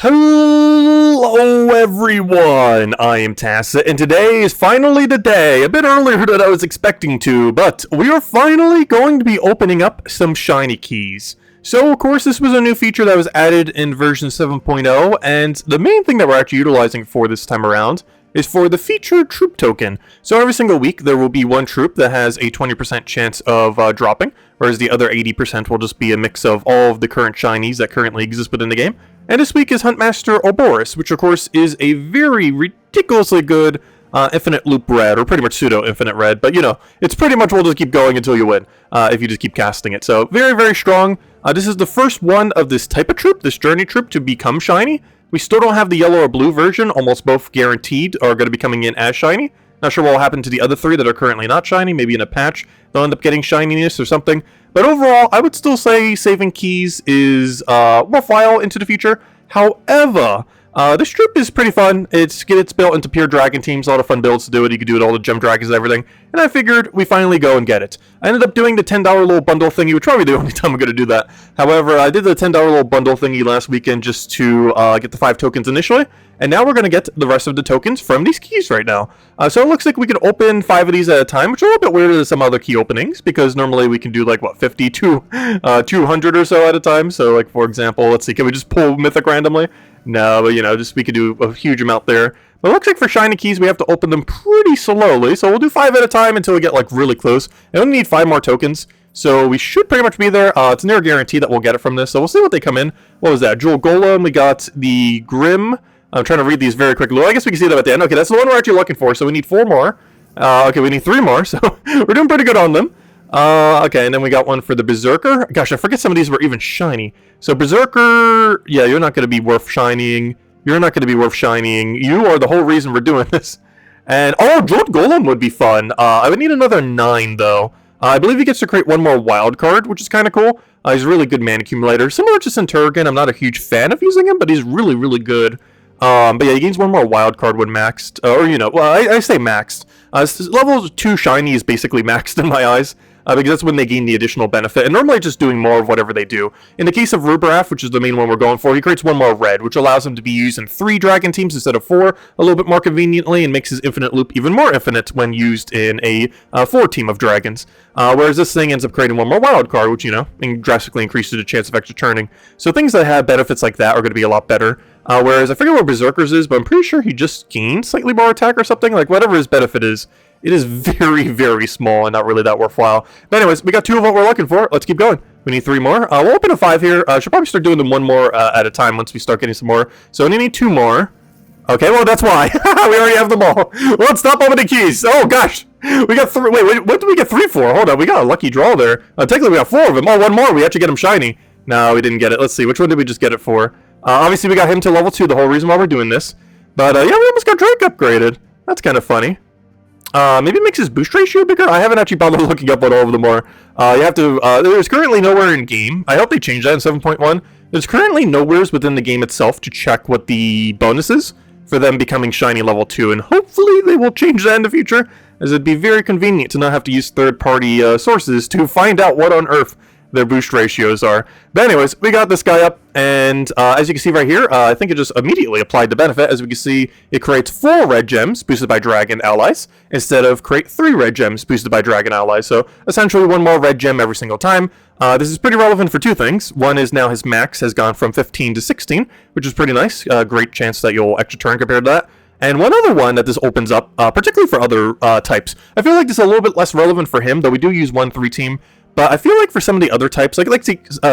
Hello everyone, I am Tacit, and today is finally the day, a bit earlier than I was expecting to, but we are finally going to be opening up some shiny keys. So of course this was a new feature that was added in version 7.0, and the main thing that we're actually utilizing for this time around is for the featured troop token. So every single week there will be one troop that has a 20% chance of dropping, whereas the other 80% will just be a mix of all of the current shinies that currently exist within the game. And this week is Huntmaster Arborius, which of course is a very ridiculously good infinite loop red, or pretty much pseudo infinite red, but you know, it's pretty much we'll just keep going until you win, if you just keep casting it. So very, very strong. This is the first one of this type of troop, this journey troop, to become shiny. We still don't have the yellow or blue version, almost both guaranteed are going to be coming in as shiny. Not sure what will happen to the other three that are currently not shiny, maybe in a patch they'll end up getting shininess or something. But overall, I would still say saving keys is worthwhile into the future. However, this troop is pretty fun. It's built into pure dragon teams, a lot of fun builds to do it. You can do it all the gem dragons and everything. And I figured we finally go and get it. I ended up doing the $10 little bundle thingy, which probably the only time I'm going to do that. However, I did the $10 little bundle thingy last weekend just to get the 5 tokens initially. And now we're going to get the rest of the tokens from these keys right now. So it looks like we can open 5 of these at a time, which is a little bit weirder than some other key openings, because normally we can do like, what, 50 to 200 or so at a time. So like, for example, let's see, can we just pull Mythic randomly? No, but you know, just we could do a huge amount there. But it looks like for shiny keys, we have to open them pretty slowly. So we'll do 5 at a time until we get like really close. I only need 5 more tokens. So we should pretty much be there. It's near a guarantee that we'll get it from this. So we'll see what they come in. What was that? Zuul'goth. We got the Grim. I'm trying to read these very quickly. Well, I guess we can see them at the end. Okay, that's the one we're actually looking for. So we need 4 more. Okay, we need 3 more. So we're doing pretty good on them. Okay, and then we got one for the Berserker. Gosh, I forget some of these were even shiny. So Berserker, yeah, you're not going to be worth shining. You're not going to be worth shining. You are the whole reason we're doing this. And, oh, Zuul'goth would be fun. I would need another 9, though. I believe he gets to create one more wild card, which is kind of cool. He's a really good mana accumulator. Similar to Centurion, I'm not a huge fan of using him, but he's really, really good. But yeah, he gains one more wild card when maxed. Or, you know, well, I say maxed. Level 2 shiny is basically maxed in my eyes. Because that's when they gain the additional benefit, and normally just doing more of whatever they do. In the case of Rubraf, which is the main one we're going for, he creates one more red, which allows him to be used in 3 dragon teams instead of 4, a little bit more conveniently, and makes his infinite loop even more infinite when used in a 4 team of dragons. Whereas this thing ends up creating one more wild card, which, you know, drastically increases the chance of extra turning. So things that have benefits like that are going to be a lot better. Whereas I forget where Berserker's is, but I'm pretty sure he just gains slightly more attack or something. Like, whatever his benefit is, it is very, very small and not really that worthwhile. But anyways, we got 2 of what we're looking for. Let's keep going. We need 3 more. We'll open a 5 here. Should probably start doing them 1 more at a time once we start getting some more. So we need 2 more. Okay, well, that's why. We already have them all. Well, let's stop opening keys. Oh, gosh. We got 3. Wait, what did we get 3 for? Hold on. We got a lucky draw there. Technically, we got 4 of them. Oh, 1 more. We actually get him shiny. No, we didn't get it. Let's see. Which one did we just get it for? Obviously, we got him to level 2, the whole reason why we're doing this. But, yeah, we almost got Drake upgraded. That's kind of funny. Maybe it makes his boost ratio bigger? I haven't actually bothered looking up what all of them are. You have to, there's currently nowhere in game. I hope they change that in 7.1. There's currently nowheres within the game itself to check what the bonus is for them becoming shiny level 2. And hopefully they will change that in the future, as it'd be very convenient to not have to use third-party sources to find out what on earth their boost ratios are. But anyways, we got this guy up, and as you can see right here, I think it just immediately applied the benefit. As we can see, it creates 4 red gems boosted by dragon allies, instead of create 3 red gems boosted by dragon allies. So essentially 1 more red gem every single time. This is pretty relevant for 2 things. One is now his max has gone from 15 to 16, which is pretty nice. Great chance that you'll extra turn compared to that. And one other one that this opens up, particularly for other types. I feel like this is a little bit less relevant for him, though we do use 1/3 team. But I feel like for some of the other types, like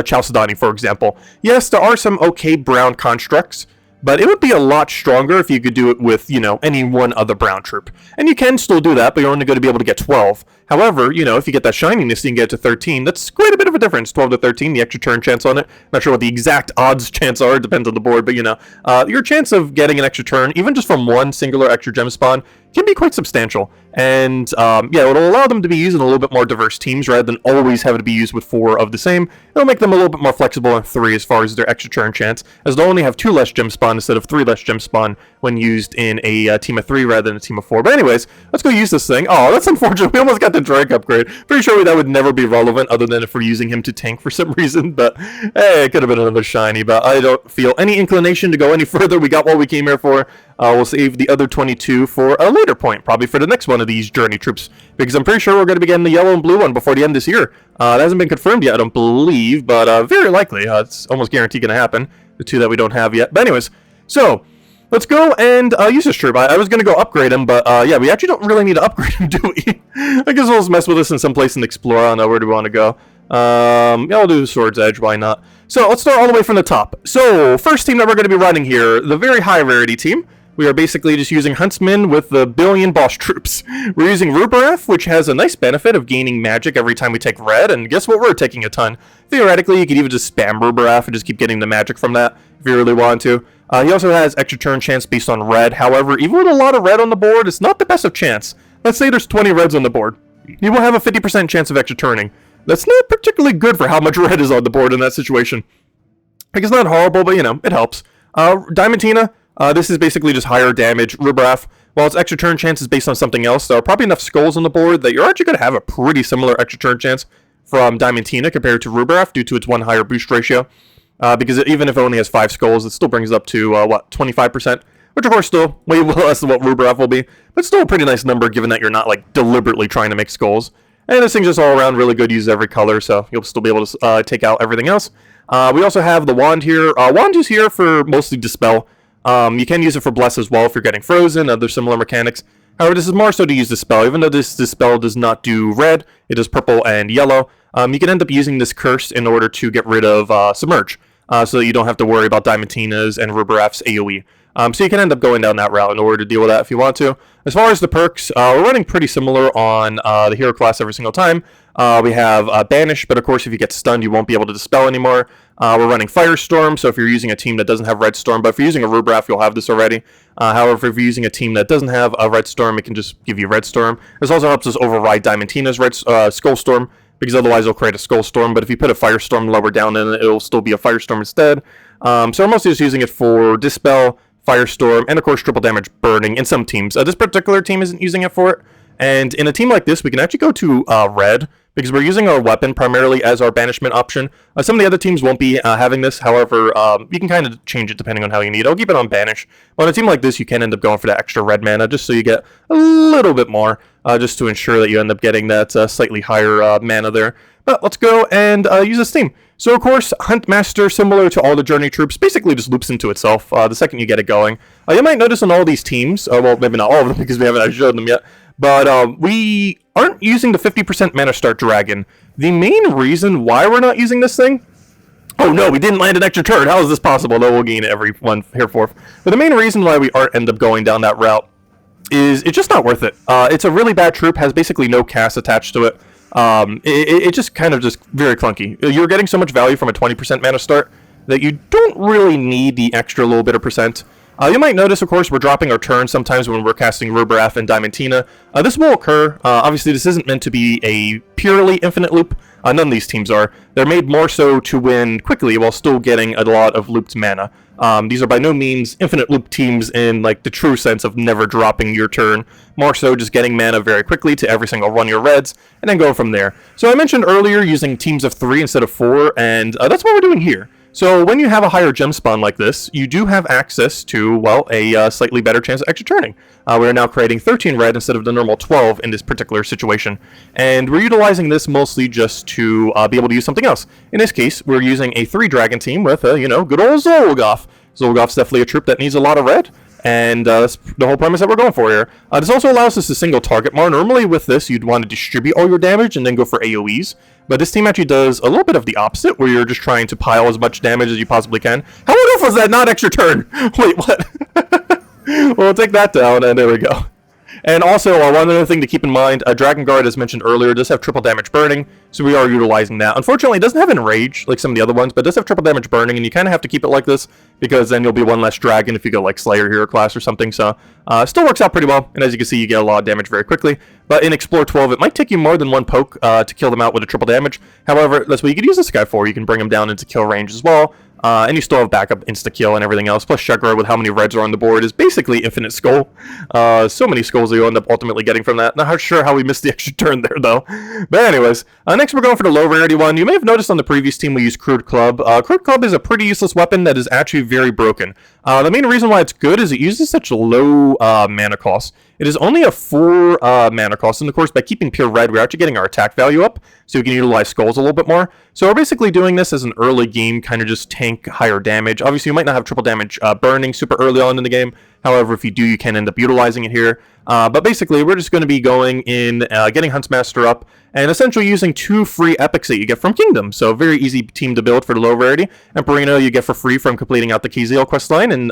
Chalcedony, for example, yes, there are some okay brown constructs, but it would be a lot stronger if you could do it with, you know, any one other brown troop. And you can still do that, but you're only going to be able to get 12. However, you know, if you get that shininess, you can get it to 13. That's quite a bit of a difference, 12 to 13, the extra turn chance on it. Not sure what the exact odds chance are, it depends on the board, but, you know, your chance of getting an extra turn, even just from one singular extra gem spawn, can be quite substantial. And yeah, it'll allow them to be used in a little bit more diverse teams rather than always having to be used with 4 of the same. It'll make them a little bit more flexible on 3 as far as their extra turn chance, as they'll only have 2 less gem spawn instead of 3 less gem spawn when used in a team of 3 rather than a team of 4. But anyways, let's go use this thing. Oh, that's unfortunate. We almost got the Drake upgrade. Pretty sure that would never be relevant other than if we're using him to tank for some reason, but hey, it could have been another shiny, but I don't feel any inclination to go any further. We got what we came here for. We'll save the other 22 for a later point, probably for the next one of these journey troops, because I'm pretty sure we're going to be getting the yellow and blue one before the end of this year. That hasn't been confirmed yet, I don't believe, but very likely. It's almost guaranteed going to happen, the two that we don't have yet. But anyways, so let's go and use this troop. I was going to go upgrade him, but yeah, we actually don't really need to upgrade him, do we? I guess we'll just mess with this in some place and explore. I don't know, where do we want to go? Yeah, we'll do the Sword's Edge, why not? So let's start all the way from the top. So first team that we're going to be running here, the very high rarity team. We are basically just using Huntsmen with the billion boss troops. We're using Rubaraf, which has a nice benefit of gaining magic every time we take red, and guess what, we're taking a ton. Theoretically, you could even just spam Rubaraf and just keep getting the magic from that if you really want to. He also has extra turn chance based on red. However, even with a lot of red on the board, it's not the best of chance. Let's say there's 20 reds on the board. You will have a 50% chance of extra turning. That's not particularly good for how much red is on the board in that situation. Like, it's not horrible, but, you know, it helps. Diamantina, this is basically just higher damage. Rubaraf, while its extra turn chance is based on something else, there are probably enough skulls on the board that you're actually going to have a pretty similar extra turn chance from Diamantina compared to Rubaraf due to its one higher boost ratio. Because even if it only has 5 skulls, it still brings it up to, 25%? Which, of course, still way less than what Rubaraf will be. But still a pretty nice number, given that you're not, like, deliberately trying to make skulls. And this thing's just all around really good, uses every color, so you'll still be able to take out everything else. We also have the Wand here. Wand is here for mostly Dispel. You can use it for Bless as well if you're getting frozen, other similar mechanics. However, this is more so to use Dispel. Even though this Dispel does not do red, it does purple and yellow. You can end up using this Curse in order to get rid of Submerge. So that you don't have to worry about Diamantina's and Rubaraf's AoE. So you can end up going down that route in order to deal with that if you want to. As far as the perks, we're running pretty similar on the hero class every single time. We have Banish, but of course if you get stunned you won't be able to Dispel anymore. We're running Firestorm, so if you're using a team that doesn't have Red Storm, but if you're using a Rubaraf you'll have this already. However, if you're using a team that doesn't have a Red Storm, it can just give you Red Storm. This also helps us override Diamantina's Skull Storm, because otherwise it'll create a Skull Storm, but if you put a Firestorm lower down, then it'll still be a Firestorm instead. So we're mostly just using it for Dispel, Firestorm, and of course triple damage burning in some teams. This particular team isn't using it for it, and in a team like this we can actually go to red, because we're using our weapon primarily as our banishment option. Some of the other teams won't be having this, however, you can kind of change it depending on how you need. I'll keep it on banish. But on a team like this, you can end up going for that extra red mana, just so you get a little bit more, just to ensure that you end up getting that slightly higher mana there. But let's go and use this team. So of course, Huntmaster, similar to all the journey troops, basically just loops into itself the second you get it going. You might notice on all these teams, well, maybe not all of them because we haven't actually showed them yet, but we aren't using the 50% mana start dragon. The main reason why we're not using this thing... Oh no, we didn't land an extra turn. How is this possible? Though we'll gain every one hereforth. But the main reason why we aren't end up going down that route is it's just not worth it. It's a really bad troop, has basically no cast attached to it. It just kind of just very clunky. You're getting so much value from a 20% mana start that you don't really need the extra little bit of percent. You might notice, of course, we're dropping our turn sometimes when we're casting Rubaraf and Diamantina. This will occur. Obviously, this isn't meant to be a purely infinite loop. None of these teams are. They're made more so to win quickly while still getting a lot of looped mana. These are by no means infinite loop teams in like the true sense of never dropping your turn. More so just getting mana very quickly to every single run your reds, and then going from there. So I mentioned earlier using teams of 3 instead of 4, and that's what we're doing here. So when you have a higher gem spawn like this, you do have access to, well, a slightly better chance of extra turning. We're now creating 13 red instead of the normal 12 in this particular situation. And we're utilizing this mostly just to be able to use something else. In this case, we're using a 3 dragon team with, good old Zuul'goth. Zuul'goth's definitely a troop that needs a lot of red. And that's the whole premise that we're going for here. This also allows us to single target more. Normally with this, you'd want to distribute all your damage and then go for AoEs. But this team actually does a little bit of the opposite, where you're just trying to pile as much damage as you possibly can. How on earth was that not extra turn? Wait, what? We'll take that down, and there we go. And also, one other thing to keep in mind, Dragon Guard, as mentioned earlier, does have triple damage burning, so we are utilizing that. Unfortunately, it doesn't have Enrage, like some of the other ones, but it does have triple damage burning, and you kind of have to keep it like this, because then you'll be one less dragon if you go like Slayer Hero class or something, so still works out pretty well, and as you can see, you get a lot of damage very quickly. But in Explore 12, it might take you more than one poke to kill them out with a triple damage. However, that's what you could use this guy for. You can bring him down into kill range as well. And you still have backup insta-kill and everything else. Plus Shugger, with how many reds are on the board, is basically infinite skull. So many skulls that you end up ultimately getting from that. Not sure how we missed the extra turn there, though. But anyways, next we're going for the low rarity one. You may have noticed on the previous team we used Crude Club. Crude Club is a pretty useless weapon that is actually very broken. The main reason why it's good is it uses such low mana cost. It is only a 4 mana cost, and of course by keeping pure red, we're actually getting our attack value up, so we can utilize skulls a little bit more. So we're basically doing this as an early game, kind of just tank higher damage. Obviously you might not have triple damage burning super early on in the game, however if you do, you can end up utilizing it here. But basically we're just going to be going in, getting Huntmaster up, and essentially using 2 free epics that you get from Kingdom. So very easy team to build for the low rarity. Emperino you get for free from completing out the Kizil questline, and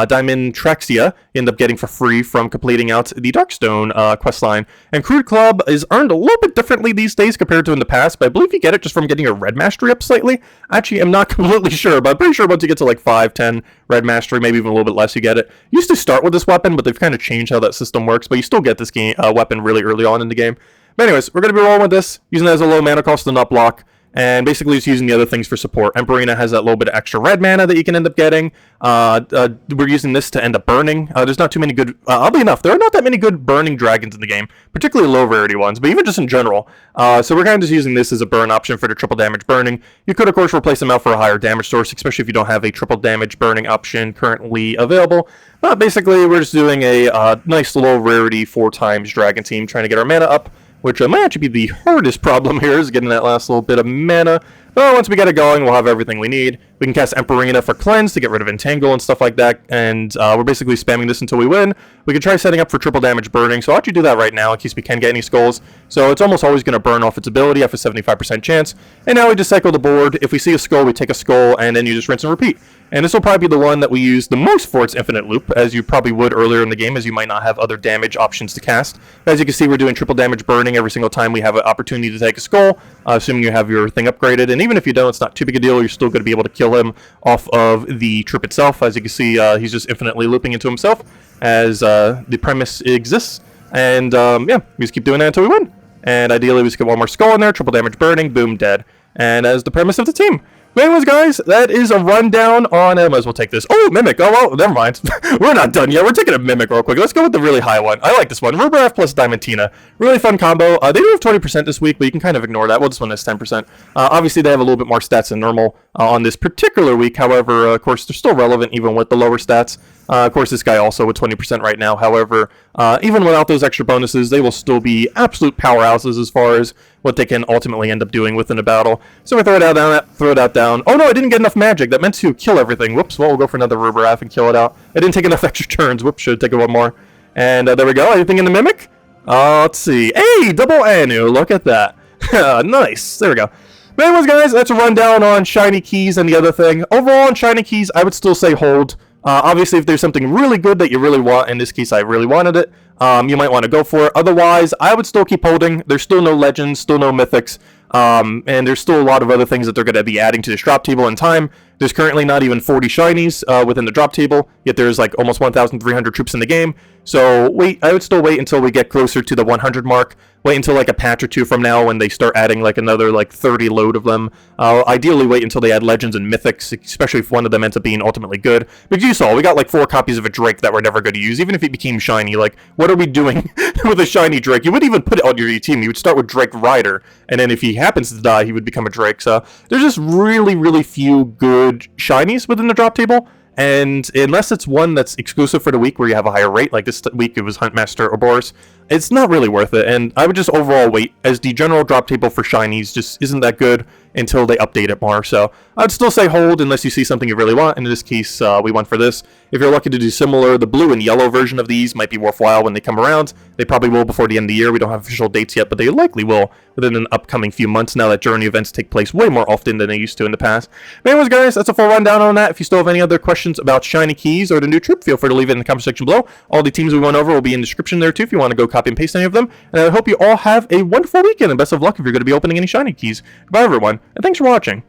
Diamond Trexia you end up getting for free from completing out the Darkstone questline. And Crude Club is earned a little bit differently these days compared to in the past, but I believe you get it just from getting your red mastery up slightly. Actually, I'm not completely sure, but I'm pretty sure once you get to like 5, 10 red mastery, maybe even a little bit less, you get it. You used to start with this weapon, but they've kind of changed how that system works, but you still get this game weapon really early on in the game. But anyways, we're going to be rolling with this, using it as a low mana cost to not block, and basically just using the other things for support. Emperina has that little bit of extra red mana that you can end up getting. We're using this to end up burning. There's not too many good, oddly enough, there are not that many good burning dragons in the game, particularly low rarity ones, but even just in general. So we're kind of just using this as a burn option for the triple damage burning. You could, of course, replace them out for a higher damage source, especially if you don't have a triple damage burning option currently available. But basically, we're just doing a nice low rarity 4 times dragon team, trying to get our mana up, which might actually be the hardest problem here, is getting that last little bit of mana. But once we get it going, we'll have everything we need. We can cast Emperina for Cleanse to get rid of Entangle and stuff like that, and we're basically spamming this until we win. We can try setting up for triple damage burning, so I'll actually do that right now in case we can get any skulls. So it's almost always going to burn off its ability. I have a 75% chance. And now we just cycle the board. If we see a skull, we take a skull, and then you just rinse and repeat. And this will probably be the one that we use the most for its infinite loop, as you probably would earlier in the game, as you might not have other damage options to cast. As you can see, we're doing triple damage burning every single time we have an opportunity to take a skull, assuming you have your thing upgraded. And even if you don't, it's not too big a deal. You're still going to be able to kill him off of the trip itself. As you can see, he's just infinitely looping into himself, as the premise exists. And yeah, we just keep doing that until we win. And ideally, we just get one more skull in there, triple damage burning, boom, dead. And as the premise of the team. But anyways, guys, that is a rundown on it. Might as well take this. Oh, Mimic. Oh, well, never mind. We're not done yet. We're taking a Mimic real quick. Let's go with the really high one. I like this one. Rubraf plus Diamantina. Really fun combo. They do have 20% this week, but you can kind of ignore that. Well, this one has 10%. Obviously, they have a little bit more stats than normal on this particular week. However, of course, they're still relevant even with the lower stats. Of course, this guy also with 20% right now. However, even without those extra bonuses, they will still be absolute powerhouses as far as what they can ultimately end up doing within a battle. So we throw that down. Oh no, I didn't get enough magic. That meant to kill everything. Whoops. Well, we'll go for another Rubraf and kill it out. I didn't take enough extra turns. Whoops, should have taken one more. And there we go. Anything in the Mimic? Let's see. Hey, double Anu. Look at that. Nice. There we go. But anyways, guys, that's a rundown on shiny keys and the other thing. Overall, on shiny keys, I would still say hold. Obviously, if there's something really good that you really want, in this case, I really wanted it, you might want to go for it. Otherwise, I would still keep holding. There's still no legends, still no mythics, and there's still a lot of other things that they're going to be adding to this drop table in time. There's currently not even 40 shinies within the drop table, yet there's like almost 1,300 troops in the game. So I would still wait until we get closer to the 100 mark. Wait until like a patch or two from now when they start adding like another like 30 load of them. Ideally wait until they add legends and mythics, especially if one of them ends up being ultimately good. Because you saw, we got like 4 copies of a Drake that we're never going to use, even if it became shiny. Like, what are we doing with a shiny Drake? You wouldn't even put it on your team. You would start with Drake Rider, and then if he happens to die, he would become a Drake. So there's just really, really few good shinies within the drop table. And unless it's one that's exclusive for the week where you have a higher rate, like this week it was Huntmaster Arborius, it's not really worth it. And I would just overall wait, as the general drop table for shinies just isn't that good until they update it more. So I'd still say hold unless you see something you really want. And in this case, we went for this. If you're lucky to do similar, the blue and yellow version of these might be worthwhile when they come around. They probably will before the end of the year. We don't have official dates yet, but they likely will within an upcoming few months now that journey events take place way more often than they used to in the past. But anyways, guys, that's a full rundown on that. If you still have any other questions about shiny keys or the new troop, feel free to leave it in the comment section below. All the teams we went over will be in the description there too if you want to go copy and paste any of them. And I hope you all have a wonderful weekend and best of luck if you're going to be opening any shiny keys. Goodbye, everyone, and thanks for watching.